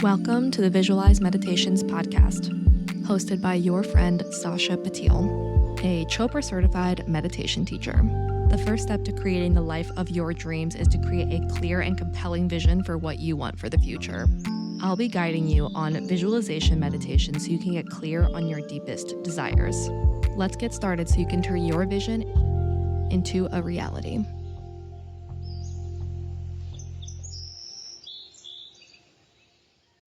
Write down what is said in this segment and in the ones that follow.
Welcome to the Visualize Meditations podcast, hosted by your friend Sasha Patil, a Chopra certified meditation teacher. The first step to creating the life of your dreams is to create a clear and compelling vision for what you want for the future. I'll be guiding you on visualization meditation so you can get clear on your deepest desires. Let's get started so you can turn your vision into a reality.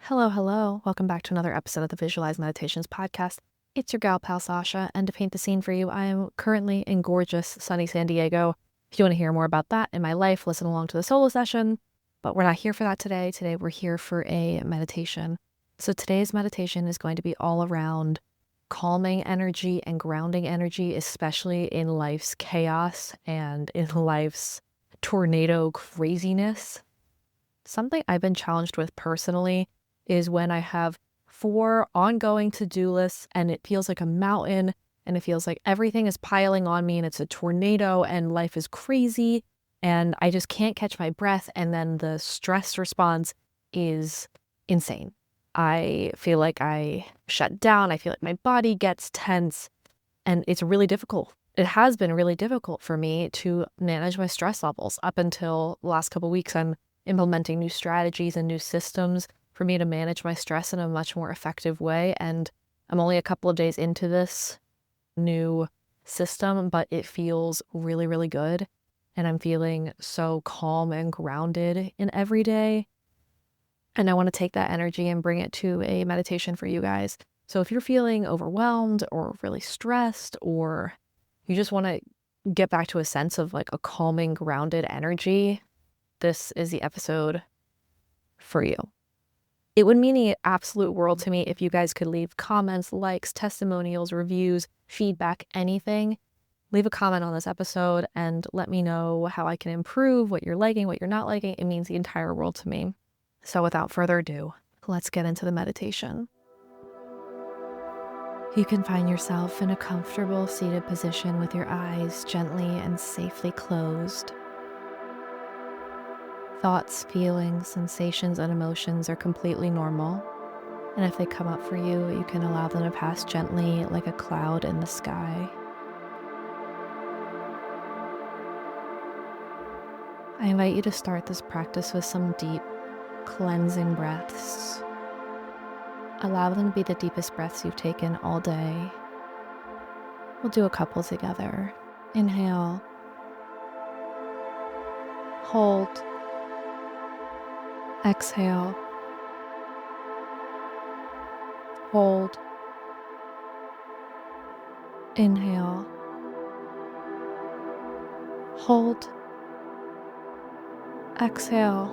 Hello. Welcome back to another episode of the Visualize Meditations podcast. It's your gal pal Sasha, and to paint the scene for you, I am currently in gorgeous sunny San Diego. If you want to hear more about that in my life, listen along to the solo session, but we're not here for that today. Today we're here for a meditation. So today's meditation is going to be all around calming energy and grounding energy, especially in life's chaos and in life's tornado craziness. Something I've been challenged with personally is when I have 4 ongoing to-do lists and it feels like a mountain and it feels like everything is piling on me and it's a tornado and life is crazy and I just can't catch my breath, and then the stress response is insane. I feel like I shut down. I feel like my body gets tense, and it's really difficult. It has been really difficult for me to manage my stress levels up until the last couple of weeks. I'm implementing new strategies and new systems for me to manage my stress in a much more effective way. And I'm only a couple of days into this new system, but it feels really, really good. And I'm feeling so calm and grounded in every day. And I want to take that energy and bring it to a meditation for you guys. So if you're feeling overwhelmed or really stressed, or you just want to get back to a sense of like a calming, grounded energy, this is the episode for you. It would mean the absolute world to me if you guys could leave comments, likes, testimonials, reviews, feedback, anything. Leave a comment on this episode and let me know how I can improve, what you're liking, what you're not liking. It means the entire world to me. So without further ado, let's get into the meditation. You can find yourself in a comfortable seated position with your eyes gently and safely closed. Thoughts, feelings, sensations, and emotions are completely normal, and if they come up for you, you can allow them to pass gently like a cloud in the sky. I invite you to start this practice with some deep, cleansing breaths. Allow them to be the deepest breaths you've taken all day. We'll do a couple together. Inhale. Hold. Exhale. Hold. Inhale. Hold. Exhale.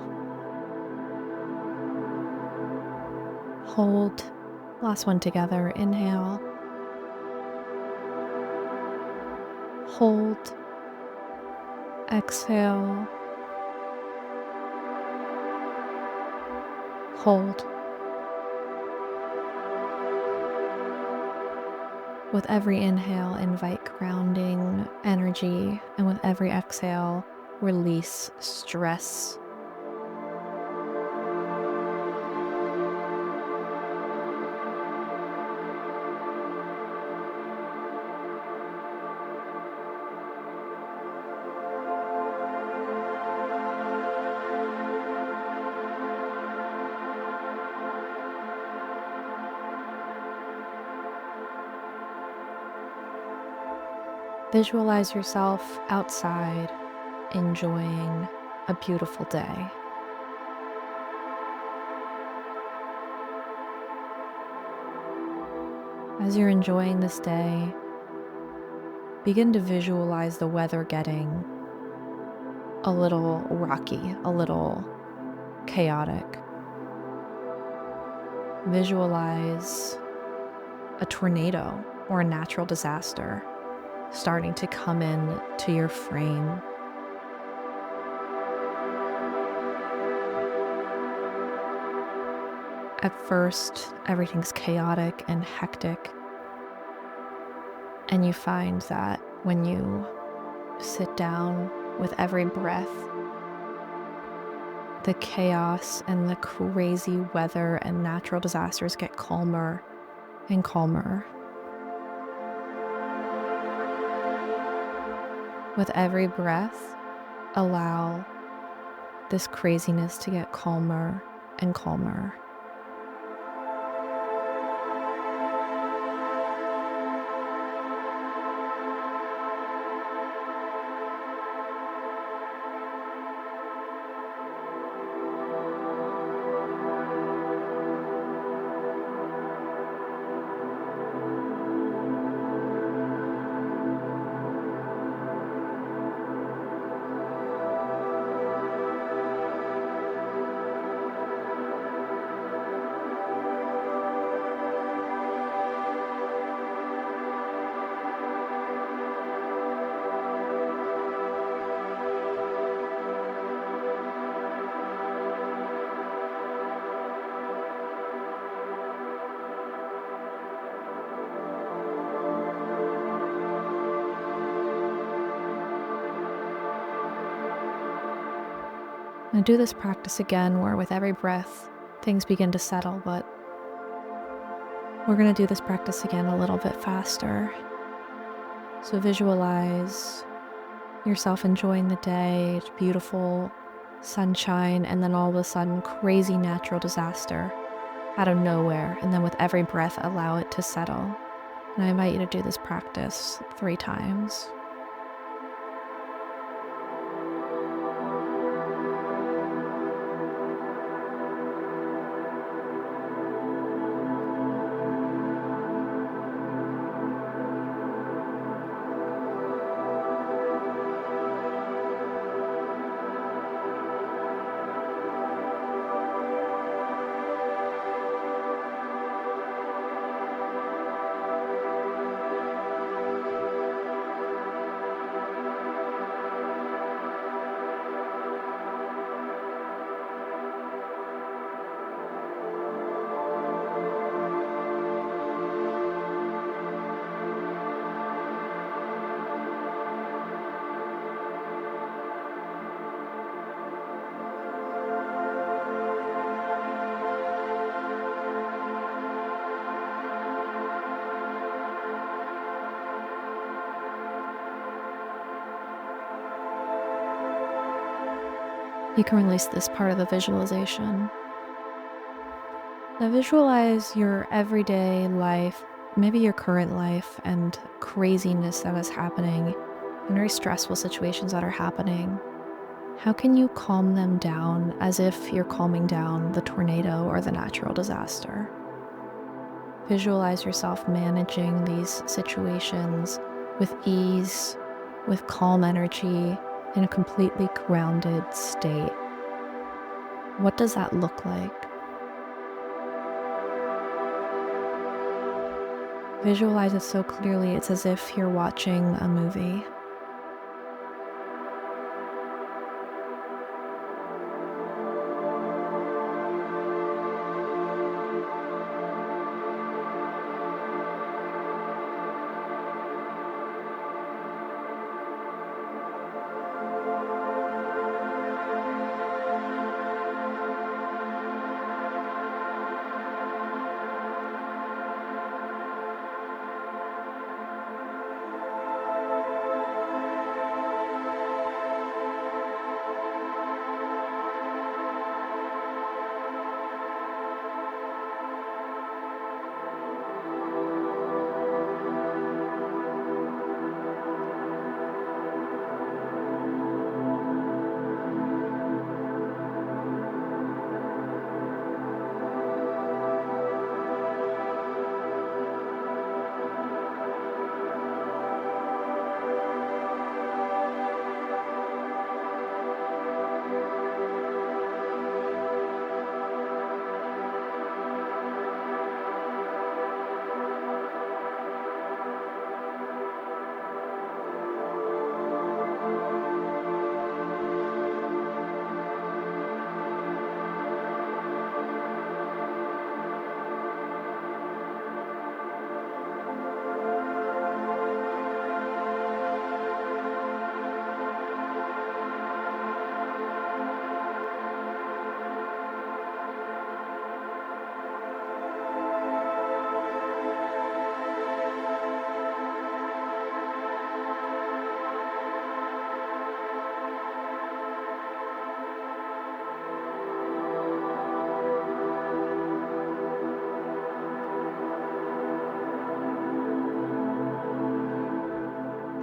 Hold. Last one together. Inhale. Hold. Exhale. Hold. With every inhale, invite grounding energy, and with every exhale, release stress. Visualize yourself outside, enjoying a beautiful day. As you're enjoying this day, begin to visualize the weather getting a little rocky, a little chaotic. Visualize a tornado or a natural disaster starting to come in to your frame. At first, everything's chaotic and hectic, and you find that when you sit down with every breath, the chaos and the crazy weather and natural disasters get calmer and calmer. With every breath, allow this craziness to get calmer and calmer. Now do this practice again where with every breath, things begin to settle, but we're going to do this practice again a little bit faster. So visualize yourself enjoying the day, it's beautiful sunshine, and then all of a sudden crazy natural disaster out of nowhere. And then with every breath, allow it to settle. And I invite you to do this practice 3 times. You can release this part of the visualization. Now visualize your everyday life, maybe your current life, and craziness that is happening, and very stressful situations that are happening. How can you calm them down as if you're calming down the tornado or the natural disaster? Visualize yourself managing these situations with ease, with calm energy, in a completely grounded state. What does that look like? Visualize it so clearly, it's as if you're watching a movie.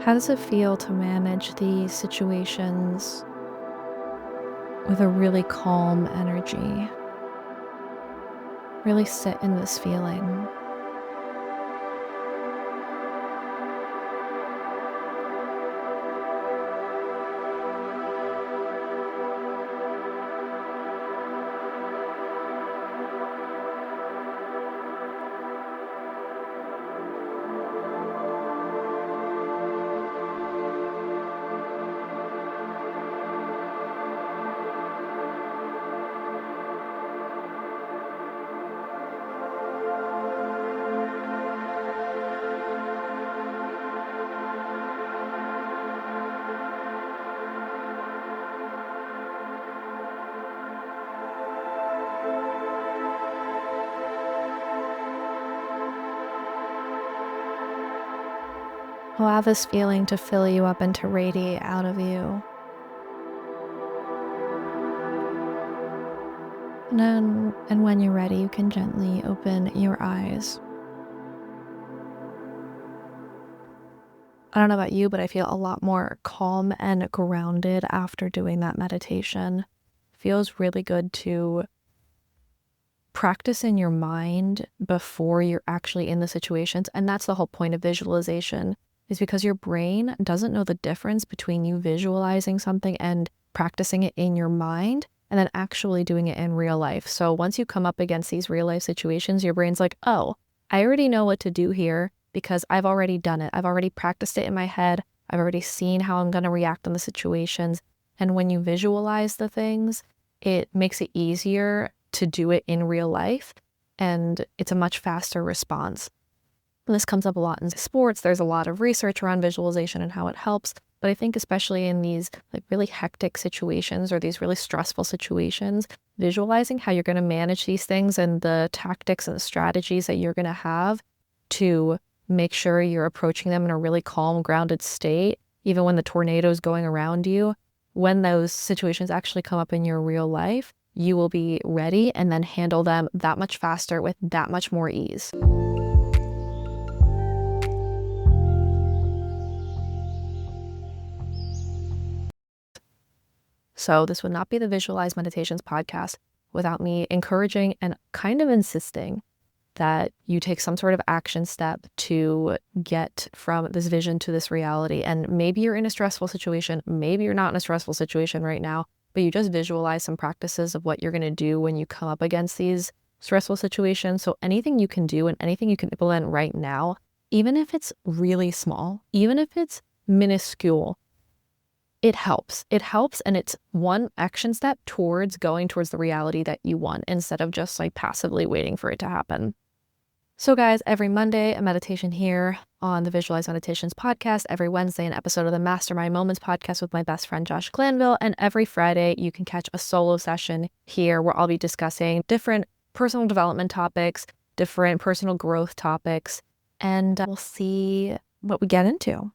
How does it feel to manage these situations with a really calm energy? Really sit in this feeling. Allow this feeling to fill you up and to radiate out of you. And when you're ready, you can gently open your eyes. I don't know about you, but I feel a lot more calm and grounded after doing that meditation. Feels really good to practice in your mind before you're actually in the situations. And that's the whole point of visualization, is because your brain doesn't know the difference between you visualizing something and practicing it in your mind and then actually doing it in real life. So once you come up against these real life situations, your brain's like, oh, I already know what to do here because I've already done it. I've already practiced it in my head. I've already seen how I'm going to react in the situations. And when you visualize the things, it makes it easier to do it in real life. And it's a much faster response. This comes up a lot in sports. There's a lot of research around visualization and how it helps. But I think especially in these like really hectic situations or these really stressful situations, visualizing how you're going to manage these things and the tactics and the strategies that you're going to have to make sure you're approaching them in a really calm, grounded state, even when the tornado is going around you. When those situations actually come up in your real life, you will be ready and then handle them that much faster with that much more ease. So this would not be the Visualize Meditations podcast without me encouraging and kind of insisting that you take some sort of action step to get from this vision to this reality. And maybe you're in a stressful situation, maybe you're not in a stressful situation right now, but you just visualize some practices of what you're going to do when you come up against these stressful situations. So anything you can do and anything you can implement right now, even if it's really small, even if it's minuscule, it helps. It helps, and it's one action step towards going towards the reality that you want instead of just like passively waiting for it to happen. So guys, every Monday, a meditation here on the Visualize Meditations podcast. Every Wednesday, an episode of the Mastermind Moments podcast with my best friend, Josh Glanville. And every Friday, you can catch a solo session here where I'll be discussing different personal development topics, different personal growth topics, and we'll see what we get into.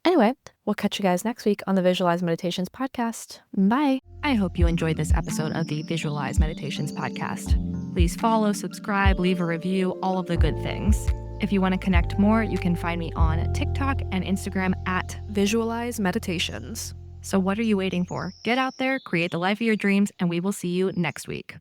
Anyway, we'll catch you guys next week on the Visualize Meditations podcast. Bye. I hope you enjoyed this episode of the Visualize Meditations podcast. Please follow, subscribe, leave a review, all of the good things. If you want to connect more, you can find me on TikTok and Instagram at Visualize Meditations. So what are you waiting for? Get out there, create the life of your dreams, and we will see you next week.